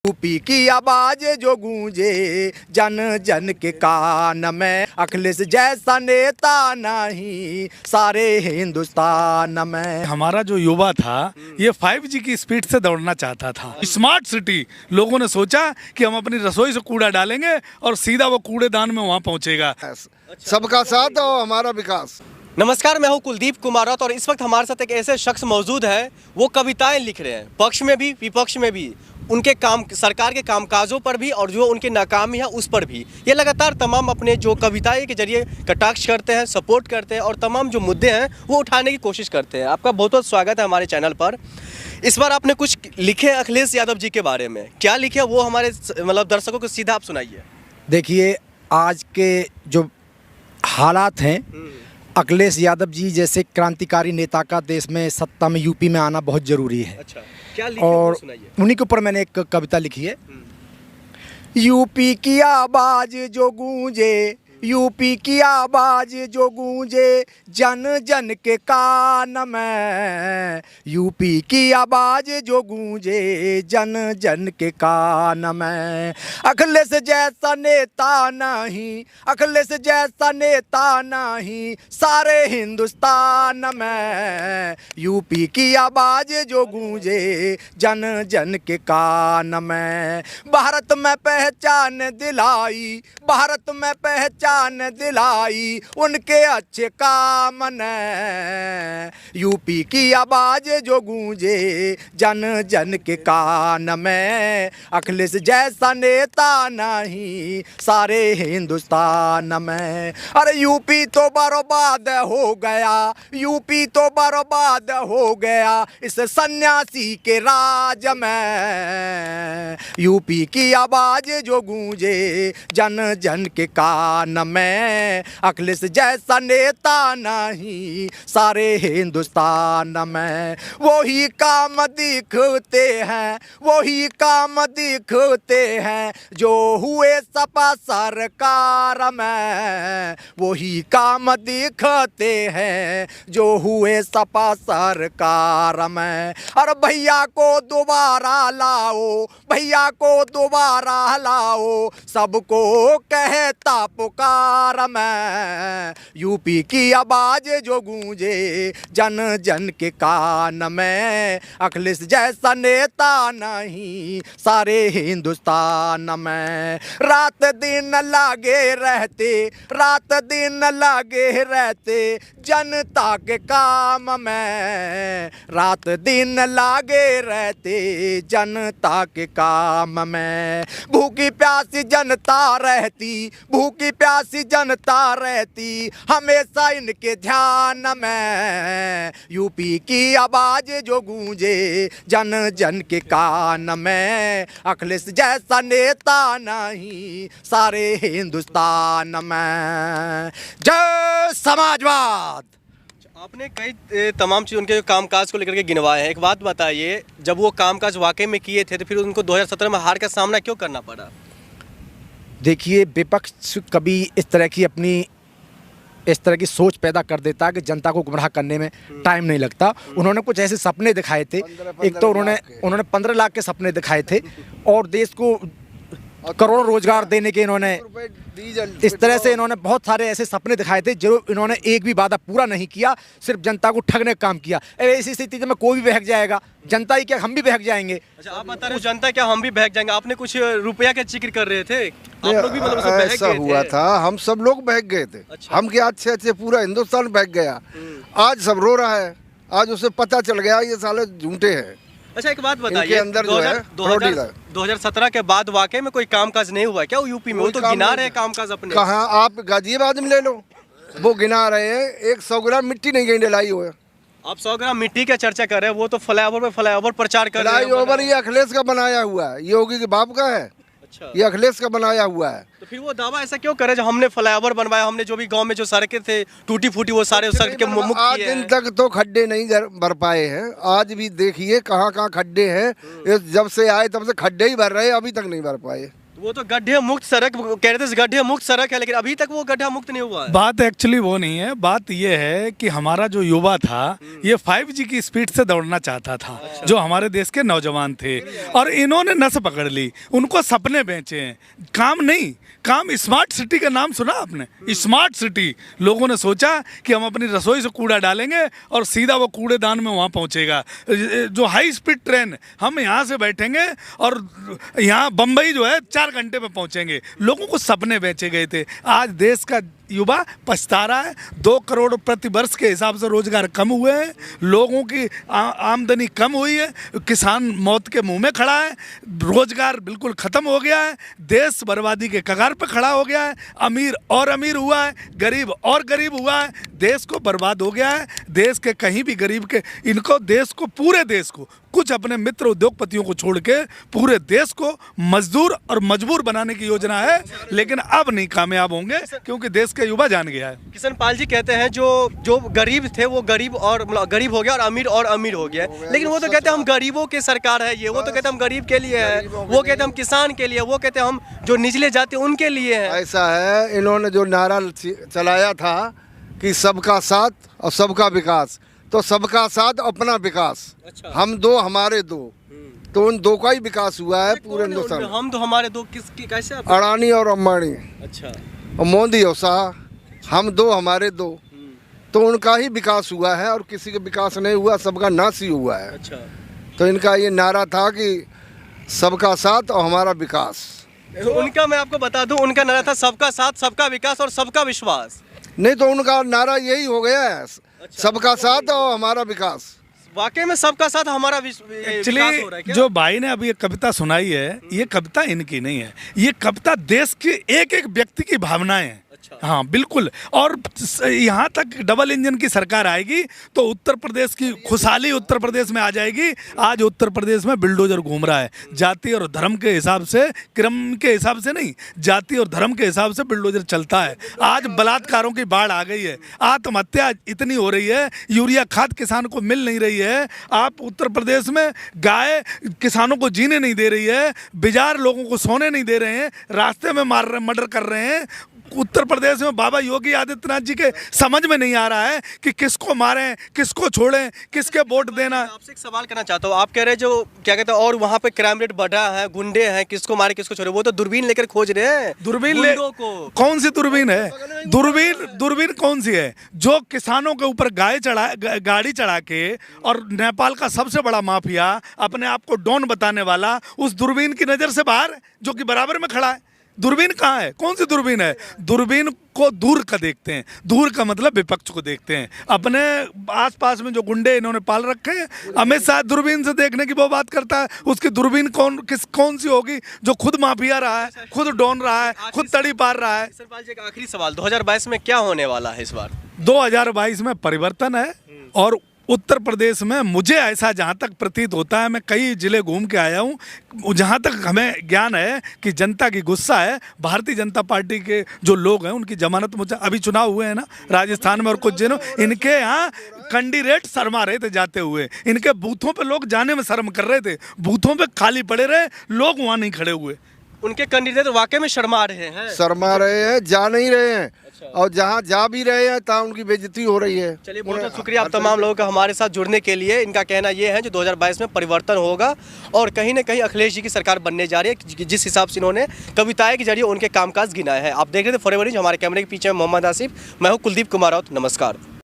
UP की आवाज जो गूंजे जन जन के कान में, अखिलेश जैसा नेता नहीं सारे हिंदुस्तान में। हमारा जो युवा था ये 5G की स्पीड से दौड़ना चाहता था। स्मार्ट सिटी, लोगों ने सोचा कि हम अपनी रसोई से कूड़ा डालेंगे और सीधा वो कूड़ेदान में वहाँ पहुँचेगा। सबका साथ और हमारा विकास। नमस्कार, मैं हूं कुलदीप कुमार राउत और इस वक्त हमारे साथ एक ऐसे शख्स मौजूद हैं, वो कविताएं लिख रहे हैं, पक्ष में भी विपक्ष में भी, उनके काम, सरकार के कामकाजों पर भी और जो उनकी नाकामी है उस पर भी। ये लगातार तमाम अपने जो कविताएं के जरिए कटाक्ष करते हैं, सपोर्ट करते हैं और तमाम जो मुद्दे हैं वो उठाने की कोशिश करते हैं। आपका बहुत बहुत स्वागत है हमारे चैनल पर। इस बार आपने कुछ लिखे अखिलेश यादव जी के बारे में, क्या लिखे वो हमारे दर्शकों को सीधा आप सुनाइए। देखिए, आज के जो हालात हैं, अखिलेश यादव जी जैसे क्रांतिकारी नेता का देश में सत्ता में यूपी में आना बहुत जरूरी है। अच्छा, क्या लिखे और वो सुनाइए। उन्हीं के ऊपर मैंने एक कविता लिखी है। यूपी की आवाज जो गूंजे, यूपी की आवाज जो गूंजे जन जन के कान में, यूपी की आवाज जो गूंजे जन जन के कान में। अखिलेश जैसा नेता नहीं, अखिलेश जैसा नेता नहीं सारे हिंदुस्तान में, यूपी की आवाज जो गूंजे जन जन के कान में। भारत में पहचान दिलाई, भारत में पहचान दिलाई उनके अच्छे काम ने, यूपी की आवाज जो गूंजे जन जन के कान में। अखिलेश जैसा नेता नहीं सारे हिंदुस्तान में। अरे यूपी तो बर्बाद हो गया, यूपी तो बर्बाद हो गया इस सन्यासी के राज में, यूपी की आवाज जो गूंजे जन जन के कान में। अखिलेश जैसा नेता नहीं सारे हिंदुस्तान में। वही काम दिखते हैं, वही काम दिखते हैं जो हुए सपा सरकार में, वही काम दिखते हैं जो हुए सपा सरकार में। और भैया को दोबारा लाओ, भैया को दोबारा लाओ सबको कहता पुकार में, यूपी की आवाज जो गूंजे जन जन के कान में। अखिलेश जैसा नेता नहीं सारे हिंदुस्तान में। रात दिन लागे रहते, रात दिन लागे रहते जनता के काम में, रात दिन लागे रहते जनता के काम में। भूखी प्यासी जनता रहती, भूखी प्यासी जनता रहती हमेशा इनके ध्यान में, यूपी की आवाज जो गूंजे जन जन के कान में। अखिलेश जैसा नेता नहीं सारे हिंदुस्तान में। जय समाजवाद। आपने कई तमाम चीज़ उनके कामकाज को लेकर के गिनवाए हैं। एक बात बताइए, जब वो कामकाज वाकई में किए थे तो फिर उनको 2017 में हार का सामना क्यों करना पड़ा? देखिए, विपक्ष कभी इस तरह की सोच पैदा कर देता है कि जनता को गुमराह करने में टाइम नहीं लगता। उन्होंने कुछ ऐसे सपने दिखाए थे। एक तो उन्होंने 15 लाख के सपने दिखाए थे और देश को करोड़ों रोजगार देने के इन्होंने, इस तरह से इन्होंने बहुत सारे ऐसे सपने दिखाए थे जो इन्होंने एक भी वादा पूरा नहीं किया, सिर्फ जनता को ठगने का काम किया। ऐसी स्थिति में कोई भी बहक जाएगा, जनता ही क्या हम भी बहक जाएंगे। अच्छा, आप बता रहे हो जनता क्या हम भी बहक जाएंगे? आपने कुछ रुपया का जिक्र कर रहे थे, आप लोग भी मतलब बहक ऐसा गए हुआ थे। था, हम सब लोग बहक गए थे। अच्छा। हम क्या अच्छे अच्छे पूरा हिंदुस्तान बहक गया। आज सब रो रहा है, आज उसे पता चल गया ये साले झूठे हैं। अच्छा, एक बात बताइए, इनके अंदर जो है 2017 के बाद वाकई में कोई कामकाज नहीं हुआ क्या यूपी में? वो तो गिना रहे कामकाज अपने। कहाँ, आप गाजियाबाद में ले लो, वो गिना रहे हैं 100 ग्राम मिट्टी नहीं गई डलाई हुए। आप 100 ग्राम मिट्टी का चर्चा कर रहे हैं, वो तो फ्लाईओवर पे फ्लाईओवर प्रचार कर रहे हैं। फ्लाईओवर ये अखिलेश का बनाया हुआ है, योगी के बाप का है। अच्छा, ये अखिलेश का बनाया हुआ है। तो फिर वो दावा ऐसा क्यों करे जो हमने फ्लाईओवर बनवाया, हमने जो भी गांव में जो सड़कें थे टूटी फूटी वो सारे सड़क के मुक्त आज किए दिन हैं। तक तो खड्डे नहीं भर पाए हैं। आज भी देखिए कहाँ कहाँ खड्डे हैं। जब से आए तब से खड्डे ही भर रहे हैं, अभी तक नहीं भर पाए। वो तो गड्ढे मुक्त सड़क कह रहे थे, गड्ढे मुक्त सड़क है, लेकिन अभी तक वो गड्ढा मुक्त नहीं हुआ है। बात एक्चुअली वो नहीं है, बात ये है कि हमारा जो युवा था ये 5G की स्पीड से दौड़ना चाहता था, जो हमारे देश के नौजवान थे, और इन्होंने नस पकड़ ली, उनको सपने बेचे हैं, काम नहीं। काम स्मार्ट सिटी का नाम सुना आपने? स्मार्ट सिटी, लोगों ने सोचा कि हम अपनी रसोई से कूड़ा डालेंगे और सीधा वो कूड़ेदान में वहाँ पहुँचेगा। जो हाई स्पीड ट्रेन, हम यहाँ से बैठेंगे और यहाँ बम्बई जो है 4 घंटे में पहुँचेंगे। लोगों को सपने बेचे गए थे। आज देश का युवा पछता रहा है। 2 करोड़ प्रति वर्ष के हिसाब से रोजगार कम हुए हैं, लोगों की आमदनी कम हुई है, किसान मौत के मुंह में खड़ा है, रोजगार बिल्कुल खत्म हो गया है, देश बर्बादी के कगार पर खड़ा हो गया है, अमीर और अमीर हुआ है, गरीब और गरीब हुआ है, देश को बर्बाद हो गया है। देश के कहीं भी गरीब के, इनको देश को, पूरे देश को, कुछ अपने मित्र उद्योगपतियों को छोड़ के पूरे देश को मजदूर और मजबूर बनाने की योजना है, लेकिन अब नहीं कामयाब होंगे क्योंकि देश का युवा जान गया है। किशन पाल जी कहते हैं जो गरीब थे वो गरीब गरीब हो गया और अमीर हो गया, लेकिन वो तो कहते हैं हम गरीबों की सरकार है ये, वो तो कहते हैं हम गरीब के लिए है, वो कहते हैं हम किसान के लिए, वो कहते हैं हम जो निचले जाति उनके लिए है। ऐसा है, इन्होंने जो नारा चलाया था कि सबका साथ और सबका विकास, तो सबका साथ अपना विकास। अच्छा। हम 2 हमारे 2, तो उन 2 का ही विकास हुआ है पूरे हिंदुस्तान। हम तो हमारे 2 किसकी कैसे? अडानी और अंबानी। अच्छा। और मोदी और शाह, हम 2 हमारे 2, तो उनका ही विकास हुआ है और किसी का विकास नहीं हुआ, सबका नाश ही हुआ है। अच्छा। तो इनका ये नारा था कि सबका साथ और हमारा विकास। तो उनका मैं आपको बता दूं, उनका नारा था सबका साथ, सबका विकास और सबका विश्वास। नहीं तो उनका नारा यही हो गया है, सबका साथ और हमारा विकास। वाकई में सबका साथ हमारा एक्चुअली जो भाई ने अभी एक कविता सुनाई है, ये कविता इनकी नहीं है, ये कविता देश के एक एक व्यक्ति की भावनाएं हैं। हाँ बिल्कुल। और यहाँ तक डबल इंजन की सरकार आएगी तो उत्तर प्रदेश की खुशहाली उत्तर प्रदेश में आ जाएगी। आज उत्तर प्रदेश में बिल्डोजर घूम रहा है, जाति और धर्म के हिसाब से, क्रम के हिसाब से नहीं, जाति और धर्म के हिसाब से बिल्डोजर चलता है। आज बलात्कारों की बाढ़ आ गई है, आत्महत्या इतनी हो रही है, यूरिया खाद किसान को मिल नहीं रही है। आप उत्तर प्रदेश में गाय किसानों को जीने नहीं दे रही है, बिजार लोगों को सोने नहीं दे रहे हैं, रास्ते में मार रहे, मर्डर कर रहे हैं। उत्तर प्रदेश में बाबा योगी आदित्यनाथ जी के समझ में नहीं आ रहा है कि किसको मारें, किसको छोड़ें, किसके वोट देना। आपसे एक सवाल करना चाहता हूँ, आप कह रहे हैं जो क्या कहते हैं और वहाँ पे क्राइम रेट बढ़ रहा है, गुंडे हैं, किसको मारे किसको छोड़े, वो तो दूरबीन लेकर खोज रहे हैं। दूरबीन को कौन सी दूरबीन है? दूरबीन कौन सी है? जो किसानों के ऊपर गाड़ी चढ़ा के, और नेपाल का सबसे बड़ा माफिया अपने आप को डॉन बताने वाला, उस दूरबीन की नजर से बाहर, जो कि बराबर में खड़ा है। दूरबीन कहाँ है? कौन सी दूरबीन है? दूरबीन को दूर का देखते हैं, दूर का मतलब विपक्ष को देखते हैं। अपने आसपास में जो गुंडे इन्होंने पाल रखे हैं, अमित शाह दूरबीन से देखने की वो बात करता है, उसकी दूरबीन कौन सी होगी? जो खुद माफिया रहा है, खुद डॉन रहा है, खुद तड़ी पार रहा है। सरपाल जी, एक आखिरी सवाल, 2022 में क्या होने वाला है इस बार? 2022 में परिवर्तन है, और उत्तर प्रदेश में मुझे ऐसा जहाँ तक प्रतीत होता है, मैं कई जिले घूम के आया हूँ, जहाँ तक हमें ज्ञान है कि जनता की गुस्सा है। भारतीय जनता पार्टी के जो लोग हैं उनकी जमानत, मुझे अभी चुनाव हुए हैं ना राजस्थान में और कुछ जिलों, इनके यहाँ कैंडिडेट शर्मा रहे थे जाते हुए, इनके बूथों पे लोग जाने में शर्म कर रहे थे, बूथों पे खाली पड़े रहे, लोग वहाँ नहीं खड़े हुए। उनके कैंडिडेट वाकई में शर्मा रहे हैं, जा नहीं रहे हैं। अच्छा। और जहाँ जा भी रहे हैं तहाँ उनकी बेइज्जती हो रही है। चलिए, बहुत बहुत शुक्रिया आप तमाम लोगों का हमारे साथ जुड़ने के लिए। इनका कहना ये है जो 2022 में परिवर्तन होगा और कहीं ना कहीं अखिलेश जी की सरकार बनने जा रही है, जिस हिसाब से इन्होंने कविताएं के जरिए उनके कामकाज गिनाए हैं। आप देख रहे थे फॉरएवर न्यूज़, हमारे कैमरे के पीछे मोहम्मद आसिफ, मैं हूँ कुलदीप कुमार राउत। नमस्कार।